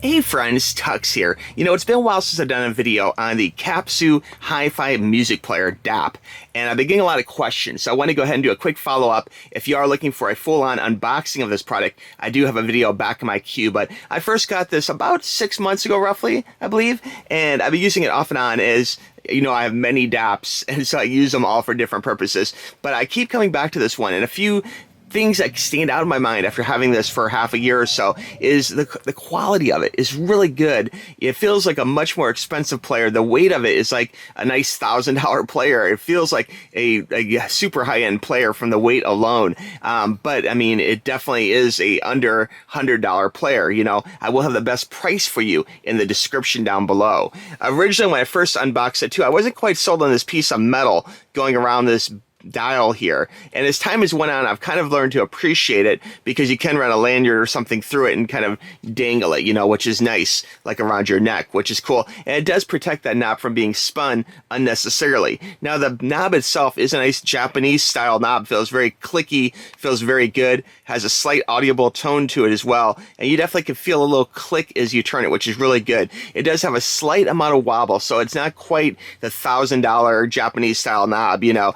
Hey friends, TUXX here. You know, it's been a while since I've done a video on the Cappsu Hi-Fi music player DAP, and I've been getting a lot of questions, so I want to go ahead and do a quick follow-up. If you are looking for a full-on unboxing of this product, I do have a video back in my queue, but I first got this about 6 months ago, roughly, I believe, and I've been using it off and on as you know, I have many DAPs, and so I use them all for different purposes, but I keep coming back to this one, and a few things that stand out in my mind after having this for half a year or so is the quality of it is really good. It feels like a much more expensive player. The weight of it is like a nice $1,000 player. It feels like a super high-end player from the weight alone. But I mean, it definitely is a under $100 player. You know, I will have the best price for you in the description down below. Originally, when I first unboxed it too, I wasn't quite sold on this piece of metal going around this dial here, and as time has went on, I've kind of learned to appreciate it because you can run a lanyard or something through it and kind of dangle it, you know, which is nice, like around your neck, which is cool, and it does protect that knob from being spun unnecessarily. Now the knob itself is a nice Japanese style knob, feels very clicky, feels very good, has a slight audible tone to it as well, and you definitely can feel a little click as you turn it, which is really good. It does have a slight amount of wobble, so it's not quite the $1,000 Japanese style knob, you know,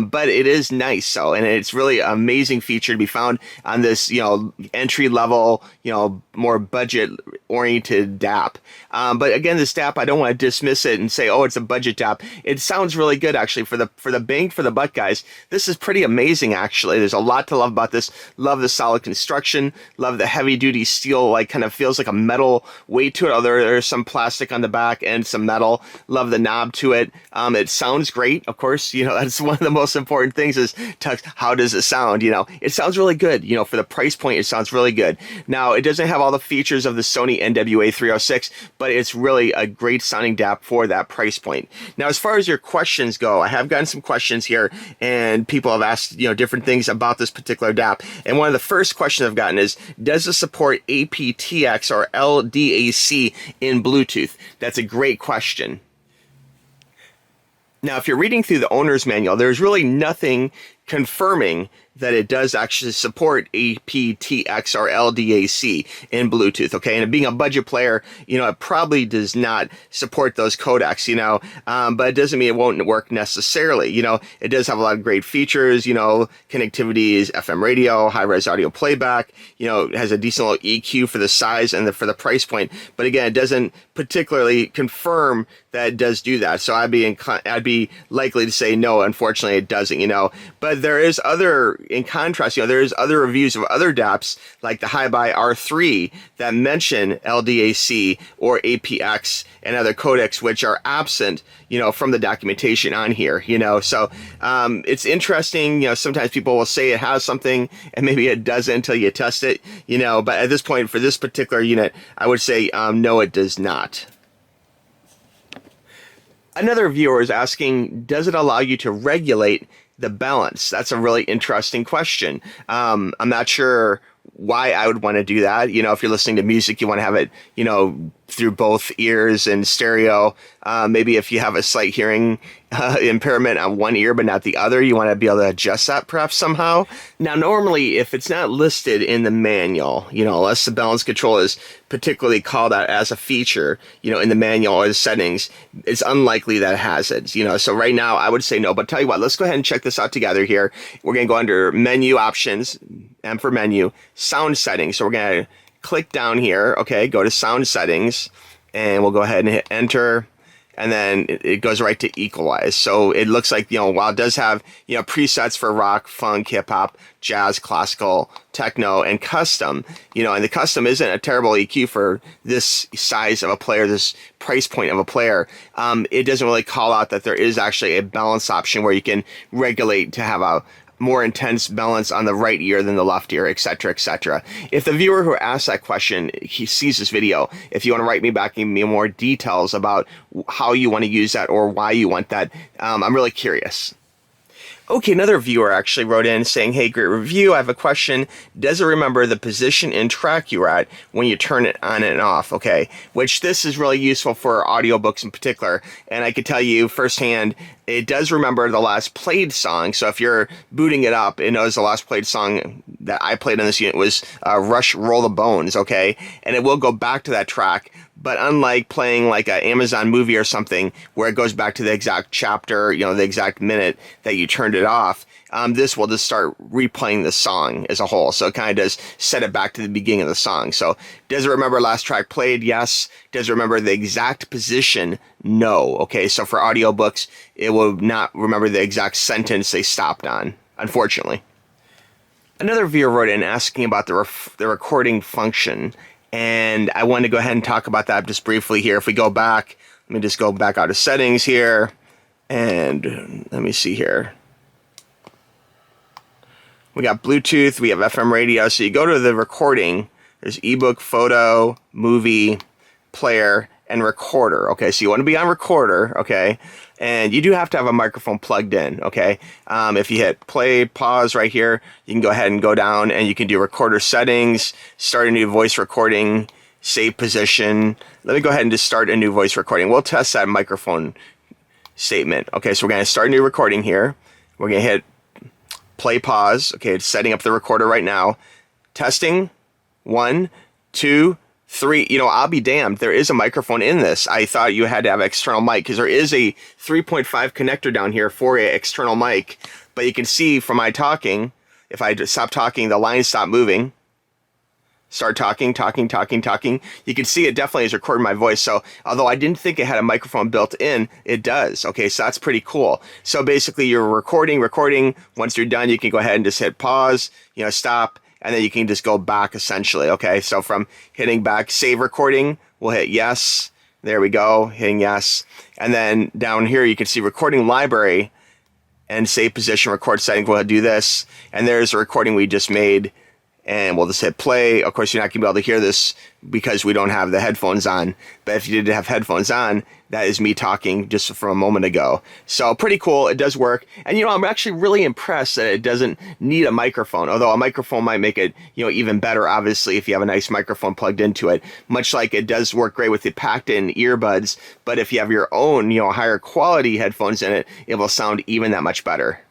but it is nice, so, and it's really an amazing feature to be found on this, you know, entry level, you know, more budget oriented DAP. But again, this DAP, I don't want to dismiss it and say, oh, it's a budget DAP. It sounds really good, actually, for the bang for the buck, guys. This is pretty amazing, actually. There's a lot to love about this. Love the solid construction. Love the heavy duty steel, like kind of feels like a metal weight to it. Although there's some plastic on the back and some metal. Love the knob to it. It sounds great, of course. You know, that's one of the most important things is TUXX, how does it sound? You know, it sounds really good. You know, for the price point, it sounds really good. Now, it doesn't have all the features of the Sony NWA 306, but it's really a great sounding DAP for that price point. Now, as far as your questions go, I have gotten some questions here, and people have asked, you know, different things about this particular DAP. And one of the first questions I've gotten is, does it support aptX or LDAC in Bluetooth? That's a great question. Now, if you're reading through the owner's manual, there's really nothing confirming that it does actually support aptX or LDAC in Bluetooth, okay? And being a budget player, you know, it probably does not support those codecs, you know, but it doesn't mean it won't work necessarily. You know, it does have a lot of great features, you know, connectivity is FM radio, high-res audio playback, you know, it has a decent little EQ for the size and for the price point, but again, it doesn't particularly confirm that it does do that. So I'd be likely to say no, unfortunately it doesn't, you know, but there is other, in contrast, you know, there's other reviews of other DAPs like the Hi-Bi R3 that mention LDAC or APX and other codecs which are absent, you know, from the documentation on here, you know. So it's interesting, you know, sometimes people will say it has something and maybe it doesn't until you test it, you know, but at this point for this particular unit, I would say no, it does not. Another viewer is asking, does it allow you to regulate the balance? That's a really interesting question. I'm not sure why I would want to do that. You know, if you're listening to music, you want to have it, you know, through both ears and stereo. Maybe if you have a slight hearing impairment on one ear but not the other, you want to be able to adjust that perhaps somehow. Now, normally, if it's not listed in the manual, you know, unless the balance control is particularly called out as a feature, you know, in the manual or the settings, it's unlikely that it has it, you know. So right now, I would say no. But tell you what, let's go ahead and check this out together here. We're going to go under Menu Options, M for Menu, Sound Settings. So we're going to click down here, okay, go to Sound Settings, and we'll go ahead and hit Enter, and then it goes right to Equalize. So it looks like, you know, while it does have, you know, presets for rock, funk, hip-hop, jazz, classical, techno, and custom, you know, and the custom isn't a terrible EQ for this size of a player, this price point of a player. It doesn't really call out that there is actually a balance option where you can regulate to have a more intense balance on the right ear than the left ear, etc., etc. If the viewer who asked that question, he sees this video, if you want to write me back and give me more details about how you want to use that or why you want that, I'm really curious. Okay, another viewer actually wrote in saying, hey, great review. I have a question. Does it remember the position and track you're at when you turn it on and off? Okay, which this is really useful for audiobooks in particular. And I could tell you firsthand, it does remember the last played song. So if you're booting it up, it knows the last played song that I played on this unit was Rush Roll the Bones, okay? And it will go back to that track. But unlike playing like an Amazon movie or something where it goes back to the exact chapter, you know, the exact minute that you turned it off, this will just start replaying the song as a whole. So it kind of does set it back to the beginning of the song. So does it remember last track played? Yes. Does it remember the exact position? No. Okay, so for audiobooks, it will not remember the exact sentence they stopped on, unfortunately. Another viewer wrote in asking about the recording function. And I want to go ahead and talk about that just briefly here. If we go back, let me just go back out of settings here. And let me see here. We got Bluetooth, we have FM radio. So you go to the recording, there's ebook, photo, movie, player, and recorder. Okay, so you want to be on recorder, okay? And you do have to have a microphone plugged in, okay? If you hit play, pause right here, you can go ahead and go down and you can do recorder settings, start a new voice recording, save position. Let me go ahead and just start a new voice recording. We'll test that microphone statement. Okay, so we're going to start a new recording here. We're going to hit play, pause. Okay, it's setting up the recorder right now. Testing, 1, 2, 3, you know, I'll be damned. There is a microphone in this. I thought you had to have external mic because there is a 3.5 connector down here for an external mic. But you can see from my talking, if I just stop talking, the lines stop moving. Start talking. You can see it definitely is recording my voice. So although I didn't think it had a microphone built in, it does. Okay, so that's pretty cool. So basically you're recording. Once you're done, you can go ahead and just hit pause, you know, stop. And then you can just go back essentially, okay? So from hitting back, save recording, we'll hit yes. There we go, hitting yes. And then down here you can see recording library and save position, record settings. We'll do this. And there's a recording we just made. And we'll just hit play. Of course, you're not going to be able to hear this because we don't have the headphones on. But if you did have headphones on, that is me talking just from a moment ago. So pretty cool. It does work. And, you know, I'm actually really impressed that it doesn't need a microphone. Although a microphone might make it, you know, even better, obviously, if you have a nice microphone plugged into it. Much like it does work great with the packed-in earbuds. But if you have your own, you know, higher quality headphones in it, it will sound even that much better.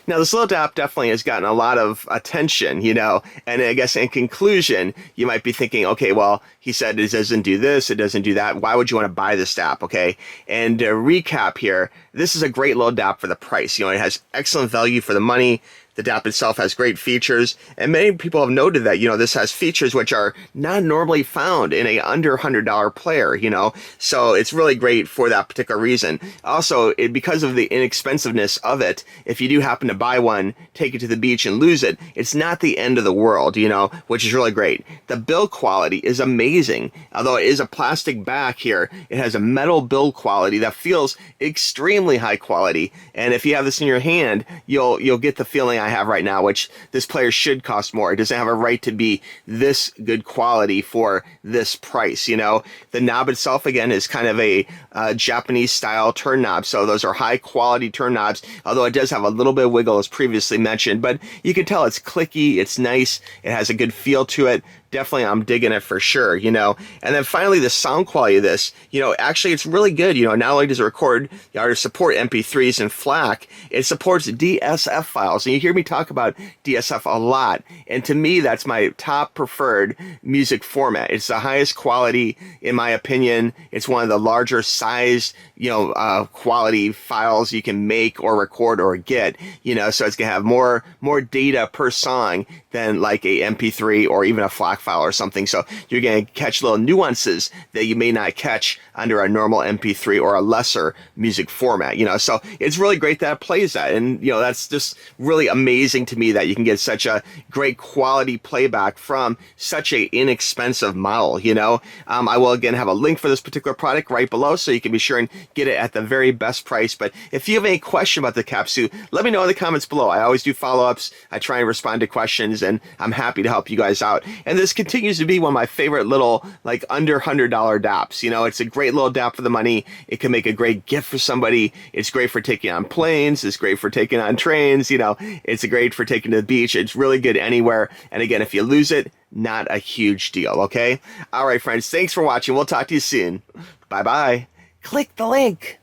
Now, this little DAP definitely has gotten a lot of attention, you know, and I guess in conclusion, you might be thinking, okay, well, he said it doesn't do this, it doesn't do that. Why would you want to buy this DAP, okay? And to recap here, this is a great little DAP for the price. You know, it has excellent value for the money. The DAP itself has great features, and many people have noted that, you know, this has features which are not normally found in a under $100 player, you know, so it's really great for that particular reason. Also, because of the inexpensiveness of it, if you do happen to buy one, take it to the beach and lose it, it's not the end of the world, you know, which is really great. The build quality is amazing. Although it is a plastic back here, it has a metal build quality that feels extremely high quality, and if you have this in your hand, you'll get the feeling I have right now, which this player should cost more. It doesn't have a right to be this good quality for this price, you know. The knob itself, again, is kind of a Japanese style turn knob, so those are high quality turn knobs, although it does have a little bit of wiggle as previously mentioned, but you can tell it's clicky, it's nice, it has a good feel to it. Definitely, I'm digging it for sure, you know. And then finally, the sound quality of this, you know, actually it's really good. You know, not only does it record, you know, support MP3s and FLAC, it supports DSF files. And you hear me talk about DSF a lot. And to me, that's my top preferred music format. It's the highest quality, in my opinion. It's one of the larger size, you know, quality files you can make or record or get, you know, so it's going to have more data per song than like a MP3 or even a FLAC file or something. So you're going to catch little nuances that you may not catch under a normal MP3 or a lesser music format, you know. So it's really great that it plays that. And, you know, that's just really amazing to me that you can get such a great quality playback from such a inexpensive model, you know. I will again have a link for this particular product right below so you can be sure and get it at the very best price. But if you have any question about the Cappsu, let me know in the comments below. I always do follow-ups. I try and respond to questions, and I'm happy to help you guys out. And this this continues to be one of my favorite little, like, under $100 DAPs. You know, it's a great little DAP for the money. It can make a great gift for somebody. It's great for taking on planes. It's great for taking on trains. You know, it's great for taking to the beach. It's really good anywhere. And again, if you lose it, not a huge deal, okay? All right, friends, thanks for watching. We'll talk to you soon. Bye-bye. Click the link.